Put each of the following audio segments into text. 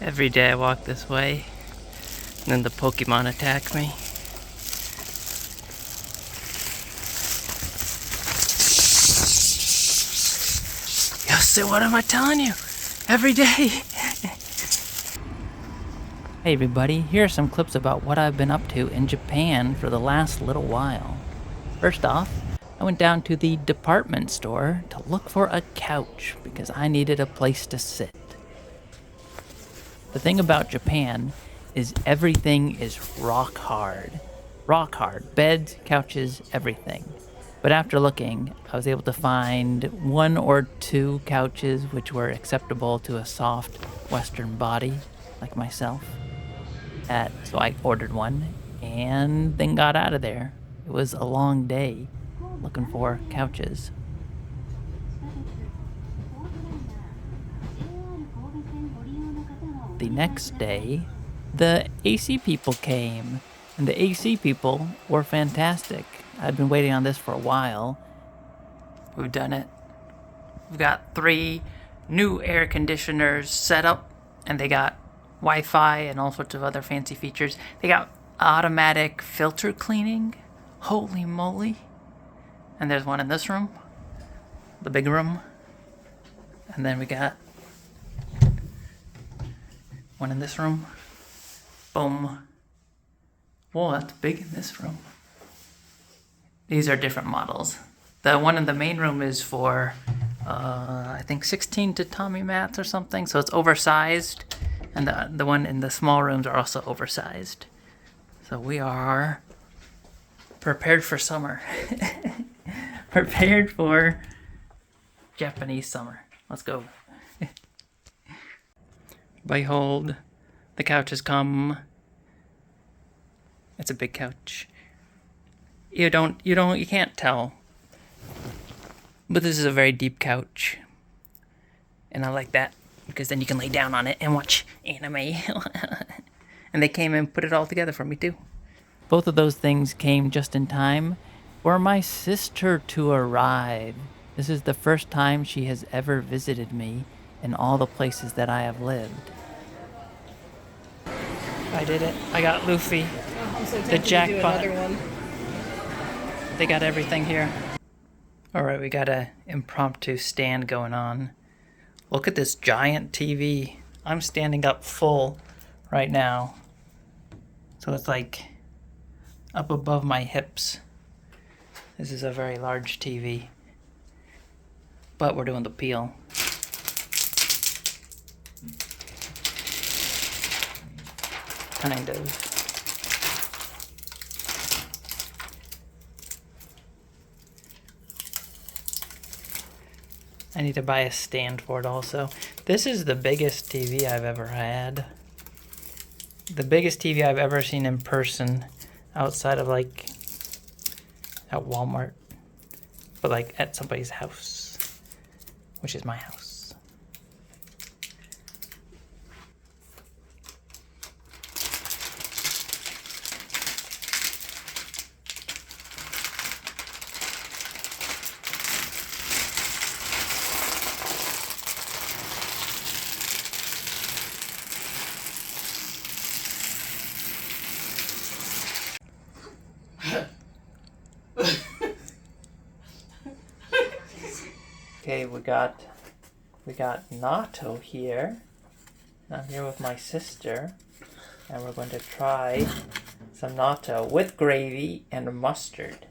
Every day I walk this way, and then the Pokemon attack me. So what am I telling you? Every day! Hey everybody, here are some clips about what I've been up to in Japan for the last little while. First off, I went down to the department store to look for a couch because I needed a place to sit. The thing about Japan is everything is rock hard. Rock hard. Beds, couches, everything. But after looking, I was able to find 1 or 2 couches which were acceptable to a soft Western body like myself. So I ordered one and then got out of there. It was a long day looking for couches. The next day, the AC people came, and the AC people were fantastic. I've been waiting on this for a while. We've done it. We've got 3 new air conditioners set up, and they got Wi-Fi and all sorts of other fancy features. They got automatic filter cleaning. Holy moly. And there's one in this room, the big room. And then we got one in this room. Boom. Whoa, that's big in this room. These are different models. The one in the main room is for, I think 16 tatami mats or something, so it's oversized. And the one in the small rooms are also oversized. So we are prepared for summer. Prepared for Japanese summer. Let's go. Behold, the couch has come. It's a big couch. You can't tell. But this is a very deep couch. And I like that because then you can lay down on it and watch anime. And they came and put it all together for me too. Both of those things came just in time for my sister to arrive. This is the first time she has ever visited me in all the places that I have lived. I did it. I got Luffy. I'm so The jackpot. To do another one. They got everything here. Alright, we got a impromptu stand going on. Look at this giant TV. I'm standing up full right now. So it's like up above my hips. This is a very large TV. But we're doing the peel. Kind of. I need to buy a stand for it also. This is the biggest TV I've ever had. The biggest TV I've ever seen in person outside of like at Walmart. But like at somebody's house, which is my house. Okay, we got Natto here. I'm here with my sister, and we're going to try some natto with gravy and mustard.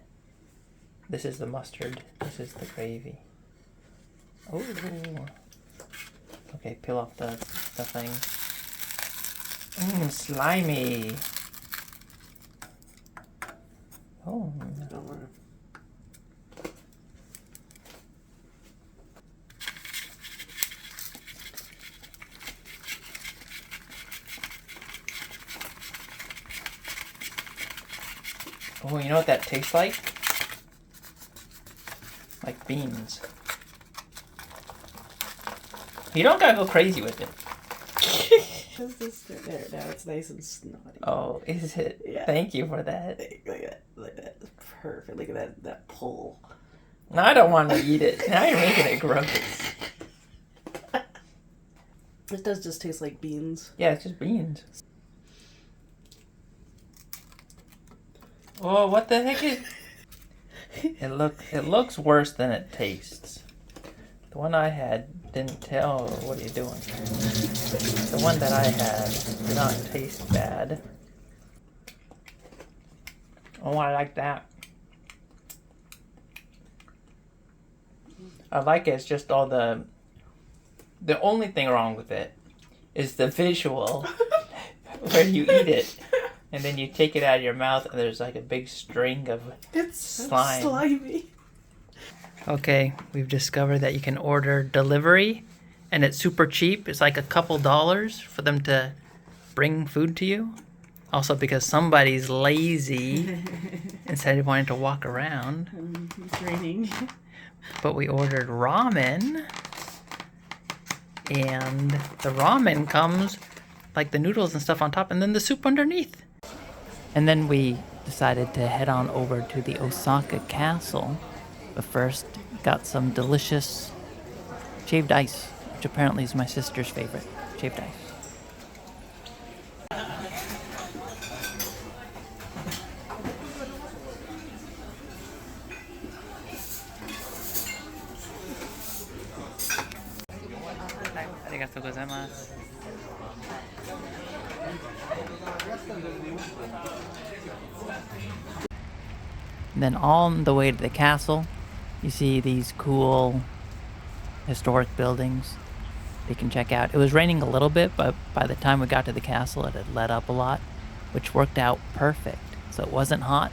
This is the mustard. This is the gravy. Oh. Okay, peel off the thing. Slimy. Oh. Oh, you know what that tastes like? Like beans. You don't gotta go crazy with it. There, now it's nice and snotty. Oh, is it? Yeah. Thank you for that. Look at that. Perfect. Look at that pull. Now I don't want to eat it. Now you're making it gross. It does just taste like beans. Yeah, it's just beans. Oh, what the heck is... It looks worse than it tastes. The one I had didn't tell. What are you doing? The one that I had did not taste bad. Oh, I like that. I like it. It's just all the only thing wrong with it is the visual where you eat it and then you take it out of your mouth and there's like a big string of slime. Slimy. Okay, we've discovered that you can order delivery and it's super cheap. It's like a couple dollars for them to bring food to you. Also because somebody's lazy instead of wanting to walk around. It's raining. But we ordered ramen. And the ramen comes like the noodles and stuff on top and then the soup underneath. And then we decided to head on over to the Osaka Castle. But first, got some delicious shaved ice, which apparently is my sister's favorite, shaved ice. Arigatou gozaimasu. Then on the way to the castle, you see these cool historic buildings you can check out. It was raining a little bit, but by the time we got to the castle, it had let up a lot, which worked out perfect. So it wasn't hot.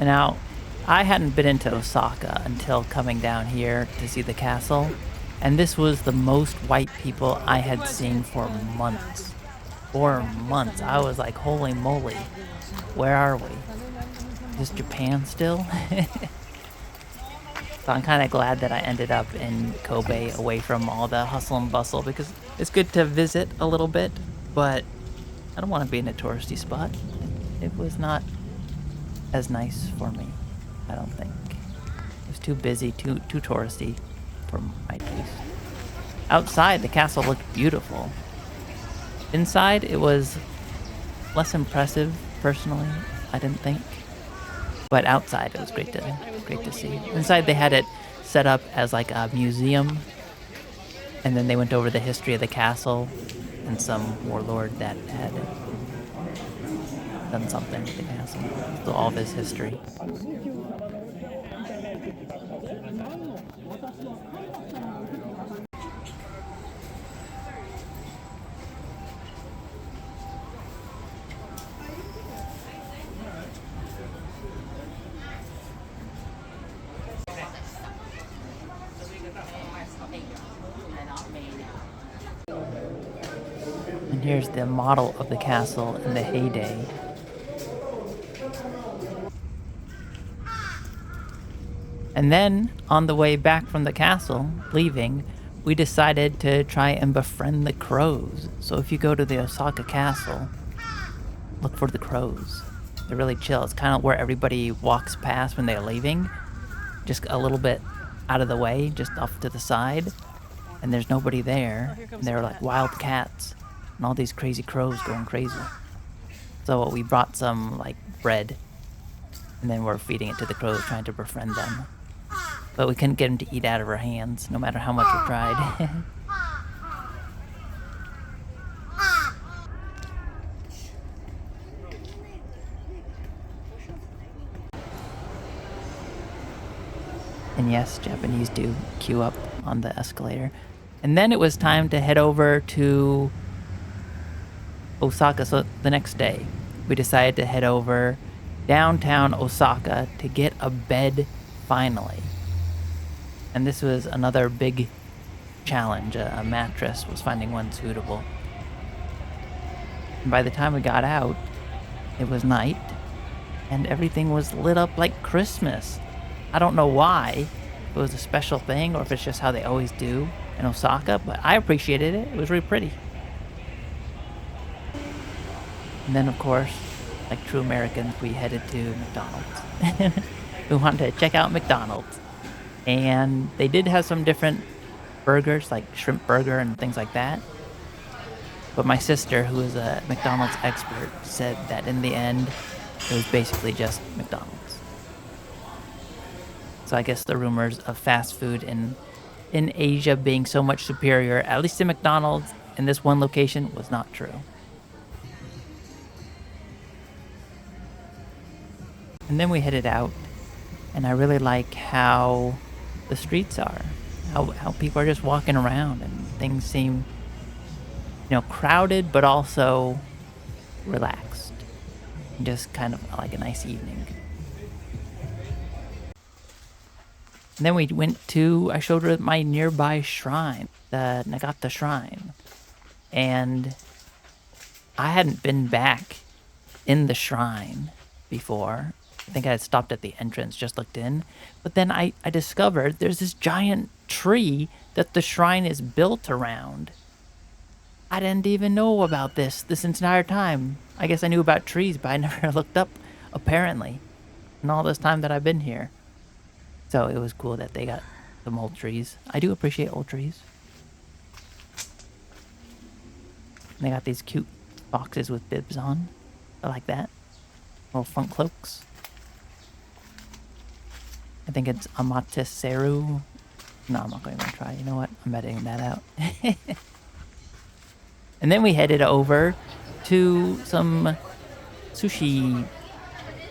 And now, I hadn't been into Osaka until coming down here to see the castle, and this was the most white people I had seen for months. 4 months. I was like, holy moly, where are we? Is this Japan still? So I'm kind of glad that I ended up in Kobe, away from all the hustle and bustle, because it's good to visit a little bit, but I don't want to be in a touristy spot. It was not as nice for me, I don't think. It was too busy, too touristy for my taste. Outside, the castle looked beautiful. Inside, it was less impressive, personally, I didn't think. But outside, it was great to see. Inside, they had it set up as like a museum, and then they went over the history of the castle and some warlord that had done something with the castle. So all this history. And here's the model of the castle in the heyday. And then, on the way back from the castle, leaving, we decided to try and befriend the crows. So if you go to the Osaka Castle, look for the crows. They're really chill. It's kind of where everybody walks past when they're leaving. Just a little bit out of the way, just off to the side. And there's nobody there. And they're like wild cats. And all these crazy crows going crazy. So we brought some like bread. And then we're feeding it to the crows, trying to befriend them. But we couldn't get them to eat out of our hands, no matter how much we tried. And yes, Japanese do queue up on the escalator. And then it was time to head over to Osaka. So the next day, we decided to head over downtown Osaka to get a bed finally. And this was another big challenge. A mattress was finding one suitable. And by the time we got out, it was night and everything was lit up like Christmas. I don't know why, if it was a special thing or if it's just how they always do in Osaka, but I appreciated it. It was really pretty. And then, of course, like true Americans, we headed to McDonald's. We wanted to check out McDonald's. And they did have some different burgers, like shrimp burger and things like that. But my sister, who is a McDonald's expert, said that in the end, it was basically just McDonald's. So I guess the rumors of fast food in Asia being so much superior, at least in McDonald's, in this one location, was not true. And then we headed out, and I really like how the streets are, how people are just walking around, and things seem, crowded, but also relaxed. Just kind of like a nice evening. And then I showed her my nearby shrine, the Nagata Shrine. And I hadn't been back in the shrine before. I think I had stopped at the entrance, just looked in. But then I discovered there's this giant tree that the shrine is built around. I didn't even know about this entire time. I guess I knew about trees, but I never looked up, apparently, in all this time that I've been here. So it was cool that they got some old trees. I do appreciate old trees. And they got these cute boxes with bibs on. I like that. Little front cloaks. I think it's Amaterasu. No, I'm not going to even try. You know what? I'm editing that out. And then we headed over to some sushi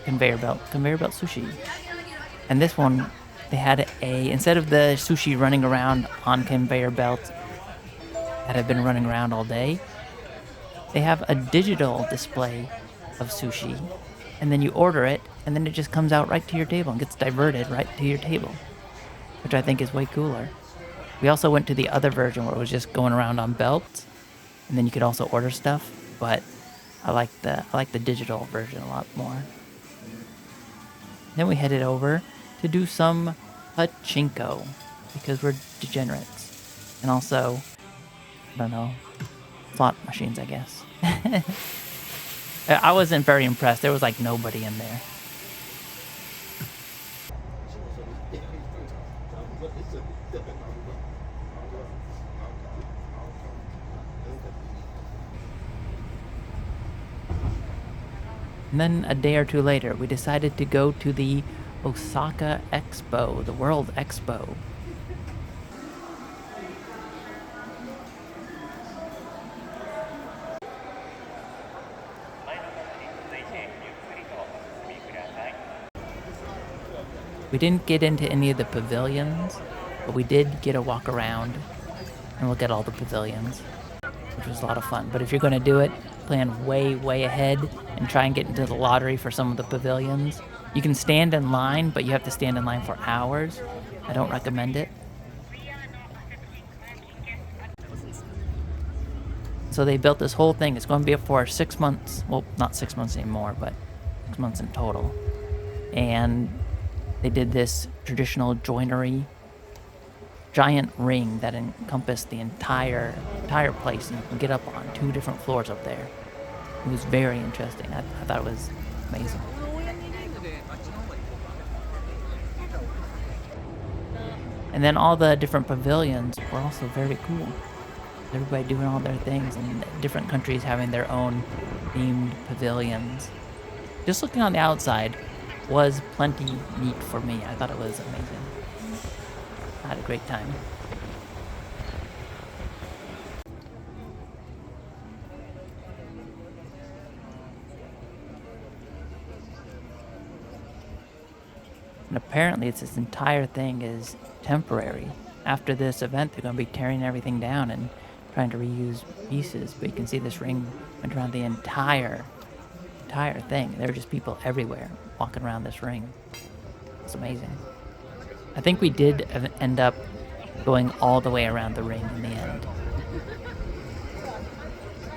conveyor belt sushi. And this one, they had instead of the sushi running around on conveyor belts that have been running around all day, they have a digital display of sushi. And then you order it, and then it just comes out right to your table and gets diverted right to your table, which I think is way cooler. We also went to the other version where it was just going around on belts, and then you could also order stuff, but I like the digital version a lot more. Then we headed over to do some pachinko, because we're degenerates. And also, I don't know, slot machines, I guess. I wasn't very impressed. There was like nobody in there. And then a day or two later, we decided to go to the Osaka Expo, the World Expo. We didn't get into any of the pavilions, but we did get a walk around and look at all the pavilions, which was a lot of fun. But if you're going to do it, plan way, way ahead and try and get into the lottery for some of the pavilions. You can stand in line, but you have to stand in line for hours. I don't recommend it. So they built this whole thing. It's going to be up for 6 months. Well, not 6 months anymore, but 6 months in total. And they did this traditional joinery giant ring that encompassed the entire place, and you can get up on 2 different floors up there. It was very interesting. I thought it was amazing. And then all the different pavilions were also very cool. Everybody doing all their things, and different countries having their own themed pavilions. Just looking on the outside was plenty neat for me. I thought it was amazing. I had a great time. And apparently this entire thing is temporary. After this event, they're going to be tearing everything down and trying to reuse pieces. But you can see this ring went around the entire thing. There were just people everywhere walking around this ring. It's amazing. I think we did end up going all the way around the ring in the end.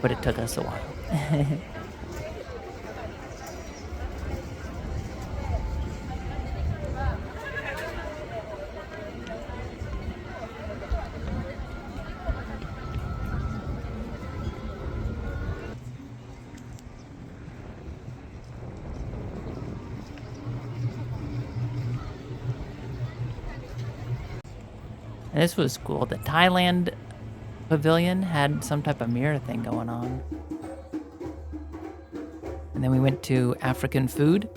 But it took us a while. And this was cool. The Thailand pavilion had some type of mirror thing going on. And then we went to African food.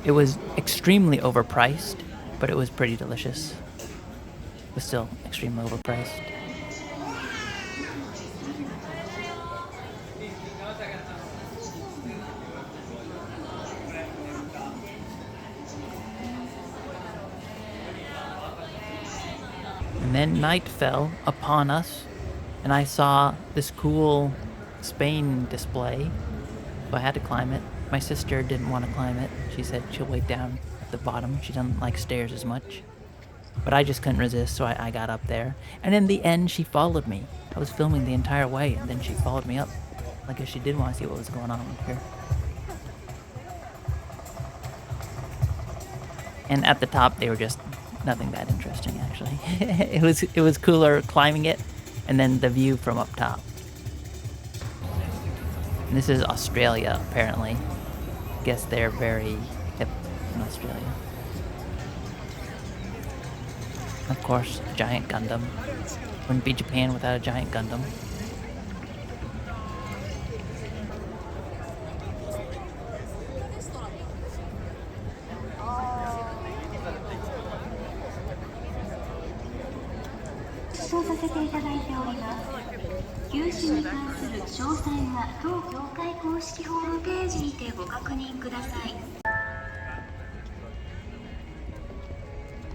It was extremely overpriced, but it was pretty delicious. It was still extremely overpriced. And then night fell upon us, and I saw this cool Spain display, so I had to climb it. My sister didn't want to climb it. She said she'll wait down at the bottom. She doesn't like stairs as much. But I just couldn't resist, so I got up there. And in the end, she followed me. I was filming the entire way, and then she followed me up. I guess she did want to see what was going on here. And at the top, they were just nothing that interesting, actually. It was cooler climbing it, and then the view from up top. And this is Australia, apparently. I guess they're very hip in Australia. Of course, a giant Gundam. Wouldn't be Japan without a giant Gundam.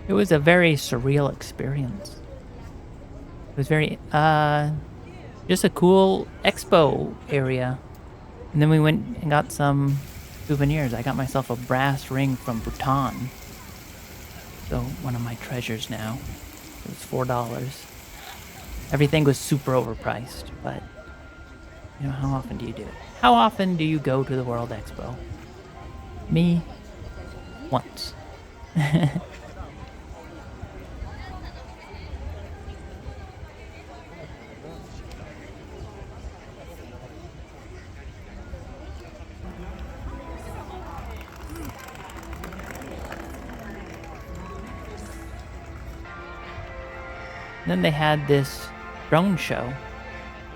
It was a very surreal experience. It was very, just a cool expo area. And then we went and got some souvenirs. I got myself a brass ring from Bhutan. So, one of my treasures now. It was $4. Everything was super overpriced, but, you know, how often do you do it? How often do you go to the World Expo? Me? Once. Then they had this drone show,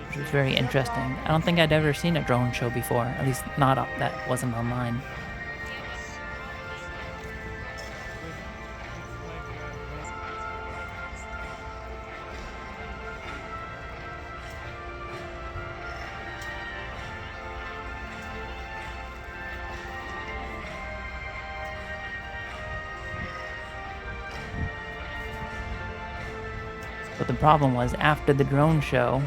which was very interesting. I don't think I'd ever seen a drone show before, at least not that wasn't online. But the problem was, after the drone show,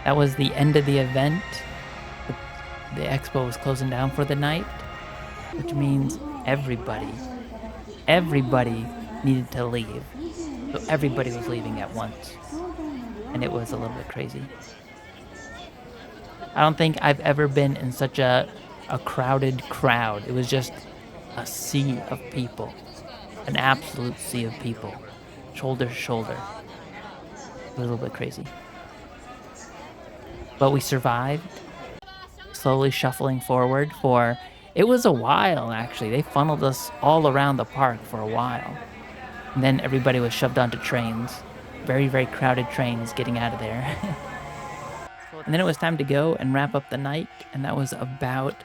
that was the end of the event. The expo was closing down for the night, which means everybody needed to leave. So everybody was leaving at once. And it was a little bit crazy. I don't think I've ever been in such a crowded crowd. It was just a sea of people. An absolute sea of people. Shoulder to shoulder. A little bit crazy. But we survived, slowly shuffling forward for, it was a while actually. They funneled us all around the park for a while. And then everybody was shoved onto trains. Very, very crowded trains getting out of there. And then it was time to go and wrap up the night, and that was about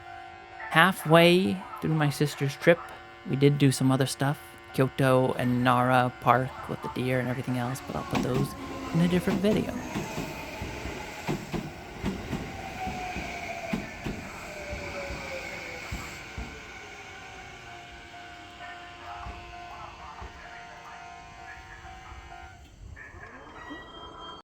halfway through my sister's trip. We did do some other stuff. Kyoto and Nara Park with the deer and everything else, but I'll put those in a different video.